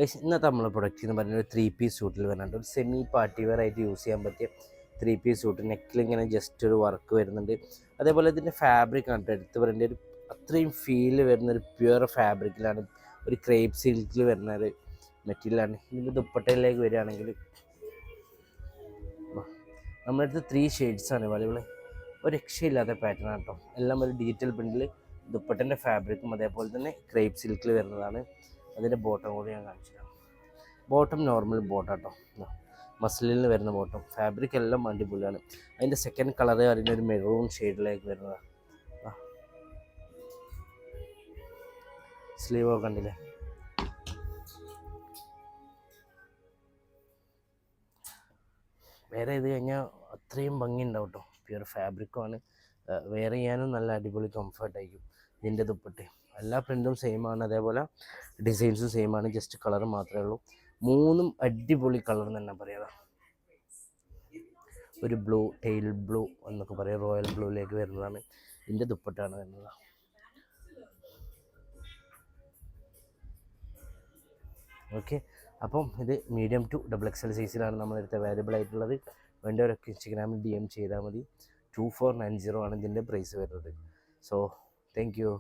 ഇന്നത്തെ നമ്മളെ പ്രൊഡക്റ്റ് എന്ന് പറഞ്ഞാൽ ഒരു 3 പീസ് സൂട്ടിൽ വരുന്നുണ്ട്. ഒരു സെമി പാർട്ടി വെയർ ആയിട്ട് യൂസ് ചെയ്യാൻ പറ്റിയ 3 പീസ് സൂട്ട്. നെക്കിൽ ഇങ്ങനെ ജസ്റ്റ് ഒരു വർക്ക് വരുന്നുണ്ട്. അതേപോലെ ഇതിൻ്റെ ഫാബ്രിക് ആണ് എടുത്ത് പറയേണ്ട ഒരു അത്രയും ഫീല് വരുന്ന ഒരു പ്യുവർ ഫാബ്രിക്കിലാണ്, ഒരു ക്രേപ്പ് സിൽക്കിൽ വരുന്ന ഒരു മെറ്റീരിയലാണ്. ഇതിൻ്റെ ദുപ്പട്ടയിലേക്ക് വരികയാണെങ്കിൽ നമ്മുടെ അടുത്ത് 3 ഷെയ്ഡ്സാണ് അവൈലബിൾ. ഒരു രക്ഷയില്ലാത്ത പാറ്റേൺ ആണ് കേട്ടോ. എല്ലാം ഒരു ഡീറ്റെയിൽ പ്രിൻറ്റിൽ ദുപ്പട്ടൻ്റെ ഫാബ്രിക്കും അതേപോലെ തന്നെ ക്രേപ്പ് സിൽക്കിൽ വരുന്നതാണ്. അതിൻ്റെ ബോട്ടം കൂടി ഞാൻ കാണിച്ചു തരാം. ബോട്ടം നോർമൽ ബോട്ടം കേട്ടോ, മസ്ലിനിൽ വരുന്ന ബോട്ടം. ഫാബ്രിക് എല്ലാം അടിപൊളിയാണ്. അതിൻ്റെ സെക്കൻഡ് കളർ അതിൻ്റെ ഒരു മെറൂൺ ഷെയ്ഡിലേക്ക് വരുന്നതാണ്. സ്ലീവ് കണ്ടില്ലേ, വേറെ ഇത് കഴിഞ്ഞാൽ അത്രയും ഭംഗി ഉണ്ടാവും കേട്ടോ. പ്യുവർ ഫാബ്രിക്കുമാണ്, വെയർ ചെയ്യാനും നല്ല അടിപൊളി കംഫർട്ടായിരിക്കും. ഇതിൻ്റെ ദുപ്പട്ടയും എല്ലാ പ്രിൻറ്റും സെയിം ആണ്, അതേപോലെ ഡിസൈൻസും സെയിം ആണ്, ജസ്റ്റ് കളർ മാത്രമേ ഉള്ളൂ. മൂന്നും അടിപൊളി കളർ എന്ന് തന്നെ പറയാം. ഒരു ബ്ലൂ, ടെയിൽ ബ്ലൂ എന്നൊക്കെ പറയാം, റോയൽ ബ്ലൂയിലേക്ക് വരുന്നതാണ്. ഇതിൻ്റെ ദുപ്പട്ടയാണ് വരുന്നത്. ഓക്കെ, അപ്പം ഇത് മീഡിയം ടു XXL സൈസിലാണ് നമ്മളടുത്ത് അവൈലബിൾ ആയിട്ടുള്ളത്. വേണ്ടവരൊക്കെ ഇൻസ്റ്റഗ്രാമിൽ DM ചെയ്താൽ മതി. 2490 ആണ് ഇതിൻ്റെ പ്രൈസ് വരുന്നത്. So thank you.